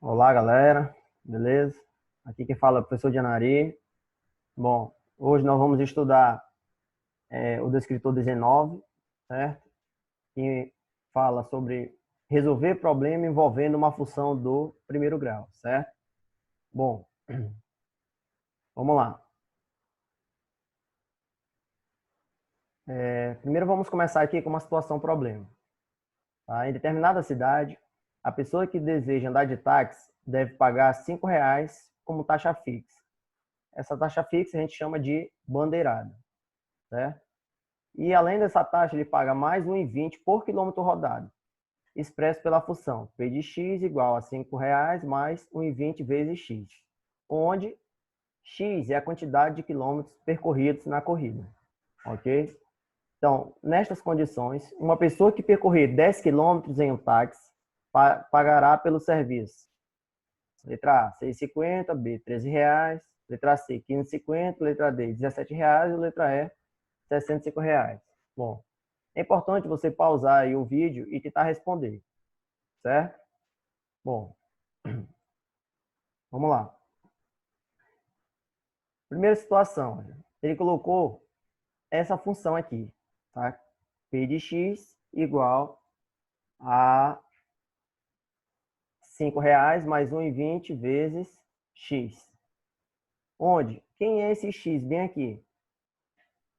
Olá, galera. Beleza? Aqui quem fala é o professor Janari. Bom, hoje nós vamos estudar o descritor 19, certo? Que fala sobre resolver problema envolvendo uma função do primeiro grau, certo? Bom, vamos lá. Primeiro vamos começar aqui com uma situação problema. Tá? Em determinada cidade, a pessoa que deseja andar de táxi deve pagar R$ 5 como taxa fixa. Essa taxa fixa a gente chama de bandeirada, certo? E além dessa taxa, ele paga mais 1,20 por quilômetro rodado, expresso pela função P de x igual a R$ 5 mais 1,20 vezes x, onde x é a quantidade de quilômetros percorridos na corrida. Ok? Então, nestas condições, uma pessoa que percorrer 10 quilômetros em um táxi pagará pelo serviço. Letra A, R$ 6,50, B, R$ 13, letra C, R$ 15,50, letra D, R$ 17 e letra E, R$ 65. Bom, é importante você pausar aí o vídeo e tentar responder, certo? Bom, vamos lá. Primeira situação, ele colocou essa função aqui, tá? P de x igual a R$ 5 mais 1,20 vezes x. Onde? Quem é esse x? Bem aqui.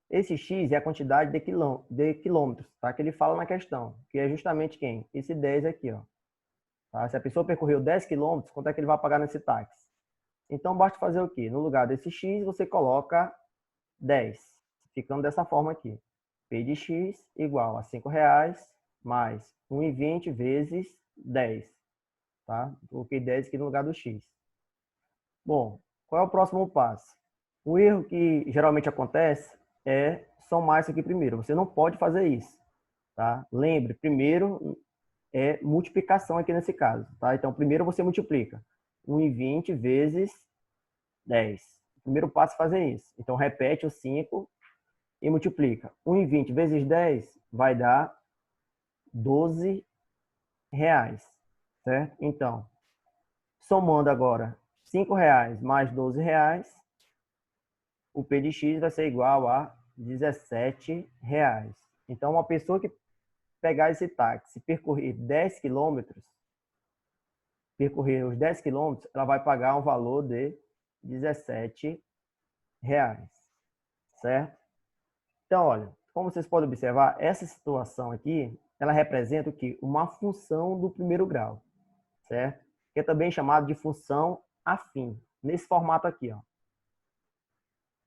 Esse x é a quantidade de quilômetros, tá? Que ele fala na questão, que é justamente quem? Esse 10 aqui, ó. Tá? Se a pessoa percorreu 10 quilômetros, quanto é que ele vai pagar nesse táxi? Então, basta fazer o quê? No lugar desse x, você coloca 10, ficando dessa forma aqui. P de x igual a R$ 5 mais 1,20 vezes 10. Tá? Coloquei 10 aqui no lugar do x. Bom, qual é o próximo passo? O erro que geralmente acontece é somar isso aqui primeiro. Você não pode fazer isso. Tá? Lembre, primeiro é multiplicação aqui nesse caso. Tá? Então, primeiro você multiplica 1,20 vezes 10. O primeiro passo é fazer isso. Então, repete o 5 e multiplica. 1,20 vezes 10 vai dar R$ 12, certo? Então, somando agora R$ 5 mais R$ 12, o P de X vai ser igual a R$ 17. Então, uma pessoa que pegar esse táxi e percorrer 10 quilômetros, percorrer os 10 quilômetros, ela vai pagar um valor de R$ 17, certo? Então, olha, como vocês podem observar, essa situação aqui, ela representa o quê? Uma função do primeiro grau, certo? Que é também chamado de função afim, nesse formato aqui, ó.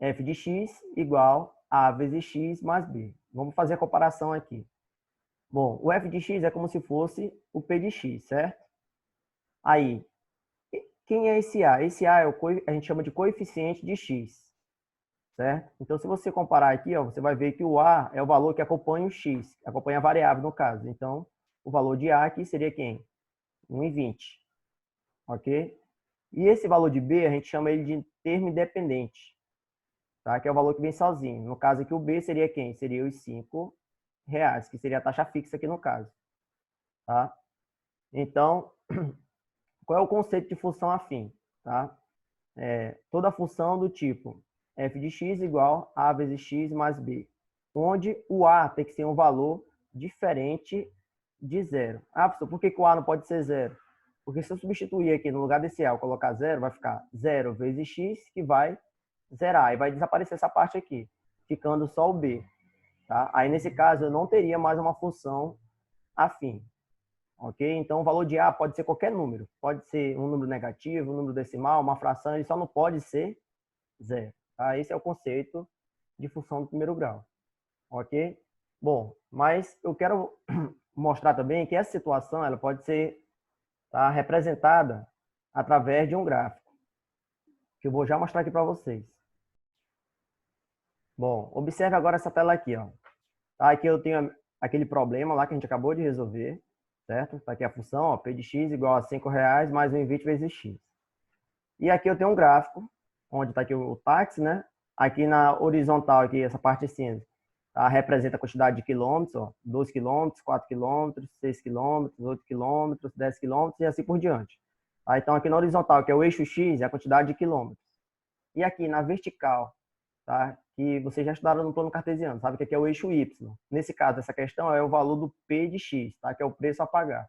F de x igual a vezes x mais b. Vamos fazer a comparação aqui. Bom, o f de x é como se fosse o p de x, certo? Aí, quem é esse a? Esse a é a gente chama de coeficiente de x, certo? Então, se você comparar aqui, ó, você vai ver que o A é o valor que acompanha o X, que acompanha a variável no caso. Então, o valor de A aqui seria quem? 1,20, ok? E esse valor de B, a gente chama ele de termo independente, tá? Que é o valor que vem sozinho. No caso aqui, o B seria quem? Seria os R$ 5, que seria a taxa fixa aqui no caso, tá? Então, qual é o conceito de função afim, tá? Toda função do tipo f de x igual a vezes x mais b, onde o a tem que ser um valor diferente de zero. Ah, professor, por que o a não pode ser zero? Porque se eu substituir aqui no lugar desse a, eu colocar zero, vai ficar 0 vezes x, que vai zerar, e vai desaparecer essa parte aqui, ficando só o b. Tá? Aí, nesse caso, eu não teria mais uma função afim. Ok? Então, o valor de A pode ser qualquer número. Pode ser um número negativo, um número decimal, uma fração, ele só não pode ser zero. Tá? Esse é o conceito de função do primeiro grau. Ok? Bom, mas eu quero mostrar também que essa situação ela pode ser representada através de um gráfico, que eu vou já mostrar aqui para vocês. Bom, observe agora essa tela aqui. Ó. Tá? Aqui eu tenho aquele problema lá que a gente acabou de resolver, certo? Está aqui a função, ó, P de x igual a R$ 5 mais 1,20 vezes x. E aqui eu tenho um gráfico, onde está aqui o táxi, né? Aqui na horizontal, aqui, essa parte cinza, tá? Representa a quantidade de quilômetros, ó, 2 quilômetros, 4 quilômetros, 6 quilômetros, 8 quilômetros, 10 quilômetros e assim por diante. Tá? Então, aqui na horizontal, que é o eixo X, é a quantidade de quilômetros. E aqui na vertical, tá? Que vocês já estudaram no plano cartesiano, sabe que aqui é o eixo Y. Nesse caso, essa questão é o valor do P de X, tá? Que é o preço a pagar.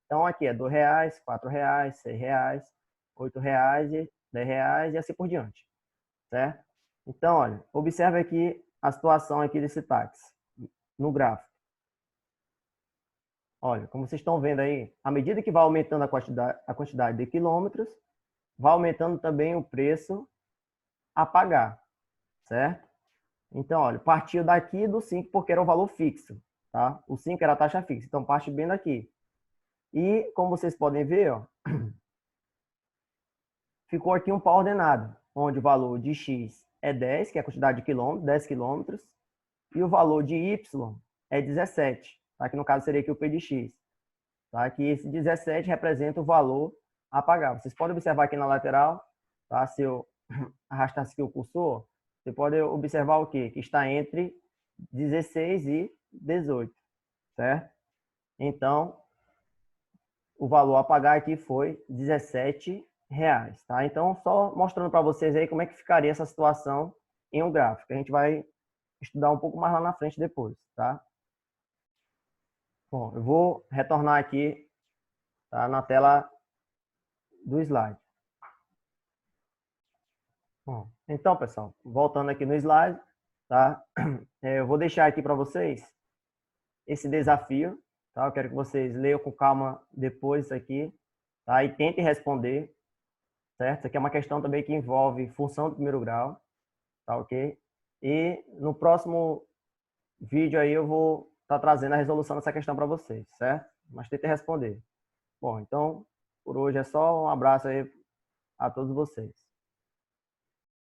Então, aqui é R$2, R$4, R$6, R$8, R$10 e assim por diante, certo? Então, olha, observe aqui a situação aqui desse táxi no gráfico. Olha, como vocês estão vendo aí, à medida que vai aumentando a quantidade de quilômetros, vai aumentando também o preço a pagar, certo? Então, olha, partiu daqui do 5 porque era o valor fixo, tá? O 5 era a taxa fixa, então parte bem daqui. E, como vocês podem ver, ó, ficou aqui um par ordenado, onde o valor de X é 10, que é a quantidade de quilômetros, 10 quilômetros, e o valor de Y é 17, tá? Que no caso seria aqui o P de X, tá? Que esse 17 representa o valor a pagar. Vocês podem observar aqui na lateral, tá? Se eu arrastar aqui o cursor, você pode observar o quê? Que está entre 16 e 18, certo? Então, o valor a pagar aqui foi R$17, tá? Então, só mostrando para vocês aí como é que ficaria essa situação em um gráfico. A gente vai estudar um pouco mais lá na frente depois, tá? Bom, eu vou retornar aqui, tá, na tela do slide. Bom, então, pessoal, voltando aqui no slide, tá? Eu vou deixar aqui para vocês esse desafio, tá? Eu quero que vocês leiam com calma depois isso aqui, tá? E tentem responder, certo? Isso aqui é uma questão também que envolve função do primeiro grau, tá ok? E no próximo vídeo aí eu vou estar trazendo a resolução dessa questão para vocês, certo? Mas tentem responder. Bom, então, por hoje é só um abraço aí a todos vocês.